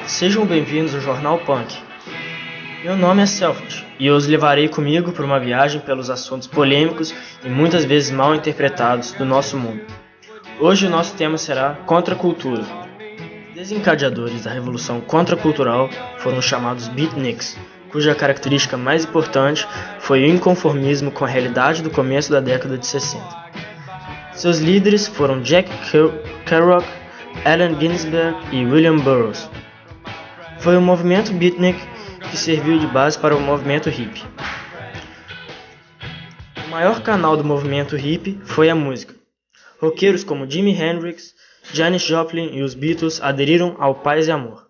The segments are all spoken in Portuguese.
Sejam bem-vindos ao Jornal Punk. Meu nome é Selfridge e eu os levarei comigo por uma viagem pelos assuntos polêmicos e muitas vezes mal interpretados do nosso mundo. Hoje o nosso tema será Contracultura. Os desencadeadores da revolução contracultural foram chamados beatniks, cuja característica mais importante foi o inconformismo com a realidade do começo da década de 60. Seus líderes foram Jack Kerouac, Allen Ginsberg e William Burroughs. Foi o movimento beatnik que serviu de base para o movimento hippie. O maior canal do movimento hippie foi a música. Roqueiros como Jimi Hendrix, Janis Joplin e os Beatles aderiram ao paz e amor.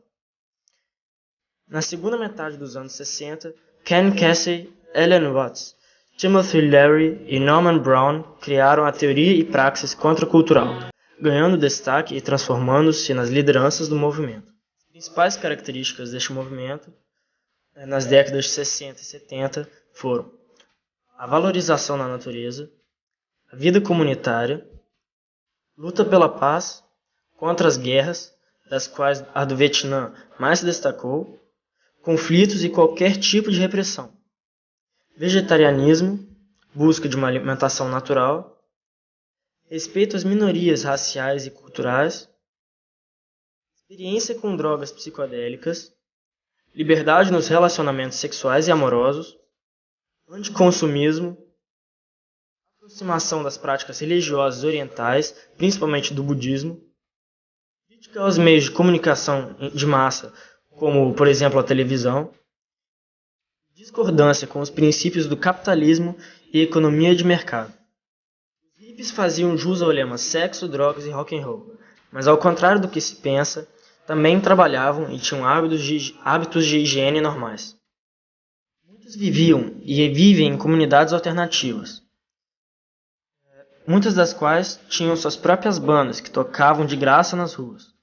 Na segunda metade dos anos 60, Ken Kesey, Alan Watts, Timothy Leary e Norman Brown criaram a teoria e praxis contracultural, ganhando destaque e transformando-se nas lideranças do movimento. As principais características deste movimento nas décadas de 60 e 70 foram a valorização da natureza, a vida comunitária, luta pela paz, contra as guerras, das quais a do Vietnã mais se destacou, conflitos e qualquer tipo de repressão, vegetarianismo, busca de uma alimentação natural, respeito às minorias raciais e culturais, experiência com drogas psicodélicas, liberdade nos relacionamentos sexuais e amorosos, anticonsumismo, aproximação das práticas religiosas orientais, principalmente do budismo, crítica aos meios de comunicação de massa, como, por exemplo, a televisão, discordância com os princípios do capitalismo e economia de mercado. Os hippies faziam jus ao lema sexo, drogas e rock and roll, mas ao contrário do que se pensa, também trabalhavam e tinham hábitos de higiene normais. Muitos viviam e vivem em comunidades alternativas, muitas das quais tinham suas próprias bandas que tocavam de graça nas ruas.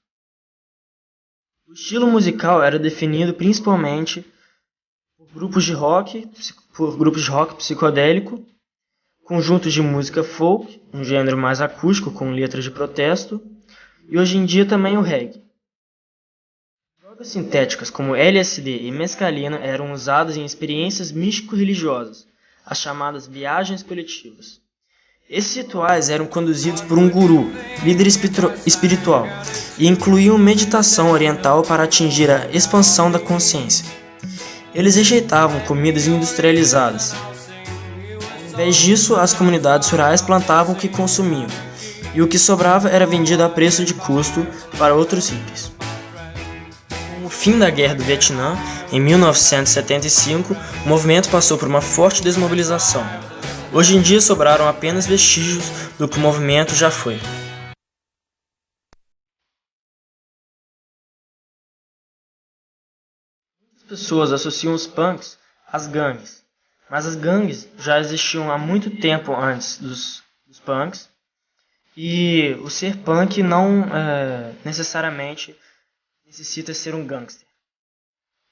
O estilo musical era definido principalmente por grupos de rock psicodélico, conjuntos de música folk, um gênero mais acústico com letras de protesto, e hoje em dia também o reggae. Drogas sintéticas como LSD e mescalina eram usadas em experiências místico-religiosas, as chamadas viagens coletivas. Esses rituais eram conduzidos por um guru, líder espiritual, e incluíam meditação oriental para atingir a expansão da consciência. Eles rejeitavam comidas industrializadas. Ao invés disso, as comunidades rurais plantavam o que consumiam, e o que sobrava era vendido a preço de custo para outros hippies. Com o fim da Guerra do Vietnã, em 1975, o movimento passou por uma forte desmobilização. Hoje em dia sobraram apenas vestígios do que o movimento já foi. Muitas pessoas associam os punks às gangues, mas as gangues já existiam há muito tempo antes dos punks, e o ser punk não necessariamente necessita ser um gangster.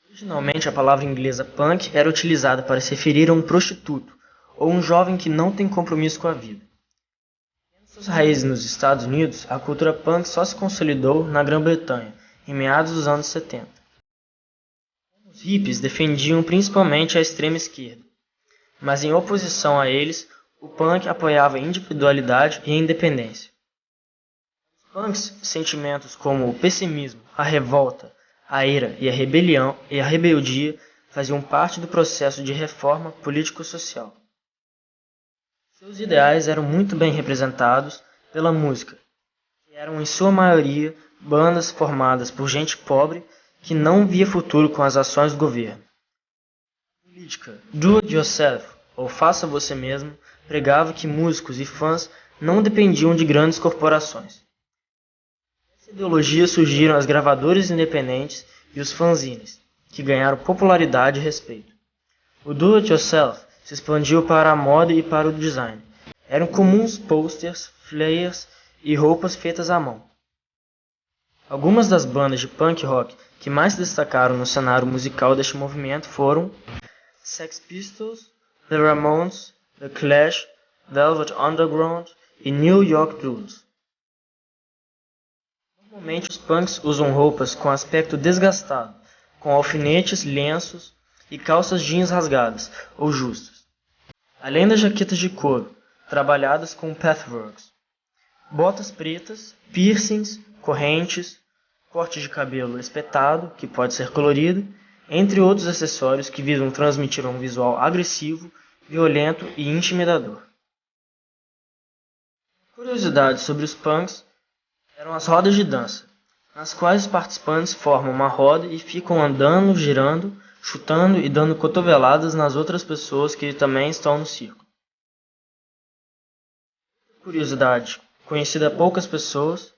Originalmente, a palavra inglesa punk era utilizada para se referir a um prostituto ou um jovem que não tem compromisso com a vida. Tendo suas raízes nos Estados Unidos, a cultura punk só se consolidou na Grã-Bretanha, em meados dos anos 70. Os hippies defendiam principalmente a extrema esquerda, mas em oposição a eles, o punk apoiava a individualidade e a independência. Os punks, sentimentos como o pessimismo, a revolta, a ira e a rebeldia faziam parte do processo de reforma político-social. Seus ideais eram muito bem representados pela música, que eram em sua maioria bandas formadas por gente pobre que não via futuro com as ações do governo. A política do it yourself, ou faça você mesmo, pregava que músicos e fãs não dependiam de grandes corporações. Dessa ideologia surgiram as gravadoras independentes e os fanzines, que ganharam popularidade e respeito. O do it yourself se expandiu para a moda e para o design. Eram comuns posters, flyers e roupas feitas à mão. Algumas das bandas de punk rock que mais se destacaram no cenário musical deste movimento foram Sex Pistols, The Ramones, The Clash, Velvet Underground e New York Dolls. Atualmente os punks usam roupas com aspecto desgastado, com alfinetes, lenços e calças jeans rasgadas ou justas, além das jaquetas de couro, trabalhadas com patchworks, botas pretas, piercings, correntes, corte de cabelo espetado, que pode ser colorido, entre outros acessórios que visam transmitir um visual agressivo, violento e intimidador. Curiosidades sobre os punks eram as rodas de dança, nas quais os participantes formam uma roda e ficam andando, girando, chutando e dando cotoveladas nas outras pessoas que também estão no circo. Curiosidade, conhecida a poucas pessoas,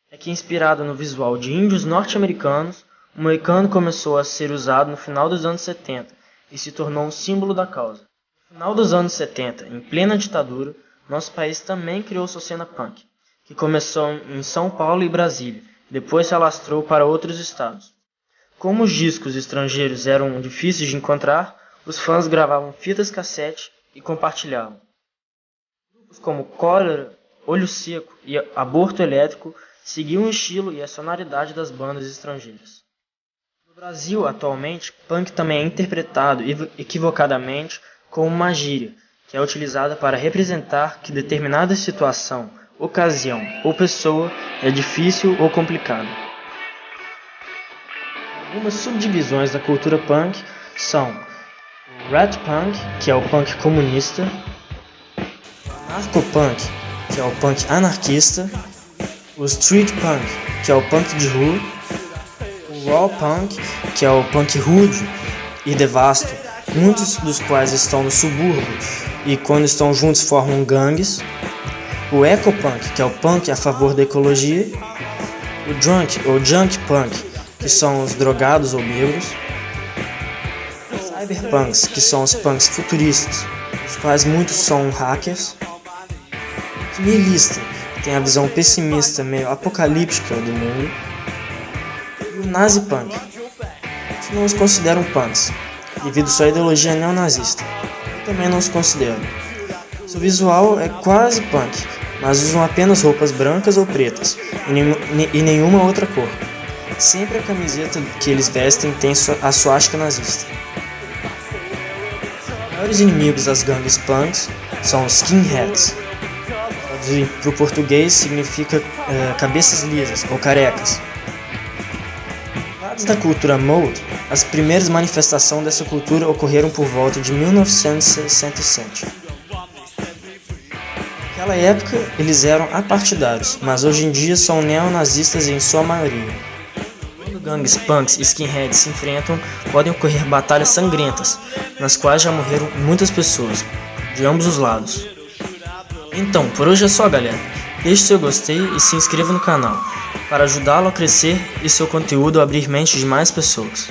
é que inspirada no visual de índios norte-americanos, o moicano começou a ser usado no final dos anos 70 e se tornou um símbolo da causa. No final dos anos 70, em plena ditadura, nosso país também criou sua cena punk, que começou em São Paulo e Brasília, depois se alastrou para outros estados. Como os discos estrangeiros eram difíceis de encontrar, os fãs gravavam fitas cassete e compartilhavam. Grupos como Cólera, Olho Seco e Aborto Elétrico seguiam o estilo e a sonoridade das bandas estrangeiras. No Brasil, atualmente, punk também é interpretado equivocadamente como uma gíria, que é utilizada para representar que determinada situação, ocasião ou pessoa é difícil ou complicada. Algumas subdivisões da cultura punk são o rat punk, que é o punk comunista, o narcopunk, que é o punk anarquista, o street punk, que é o punk de rua, o raw punk, que é o punk rude e devasto, muitos dos quais estão no subúrbio e quando estão juntos formam gangues, o ecopunk, que é o punk a favor da ecologia, o drunk ou junk punk, que são os drogados ou bêbados, cyberpunks, que são os punks futuristas, os quais muitos são hackers, o nihilista, que tem a visão pessimista, meio apocalíptica do mundo, e o nazi punk, que não os consideram punks, devido à sua ideologia neonazista. Eu também não os considero. Seu visual é quase punk, mas usam apenas roupas brancas ou pretas, e nenhuma outra cor. Sempre a camiseta que eles vestem tem a suástica nazista. Os maiores inimigos das gangues punks são os skinheads. Para o português significa cabeças lisas ou carecas. Dados da cultura mode, as primeiras manifestações dessa cultura ocorreram por volta de 1967. Naquela época, eles eram apartidários, mas hoje em dia são neonazistas em sua maioria. Quando gangues punks e skinheads se enfrentam, podem ocorrer batalhas sangrentas, nas quais já morreram muitas pessoas, de ambos os lados. Então, por hoje é só, galera. Deixe seu gostei e se inscreva no canal, para ajudá-lo a crescer e seu conteúdo a abrir mente de mais pessoas.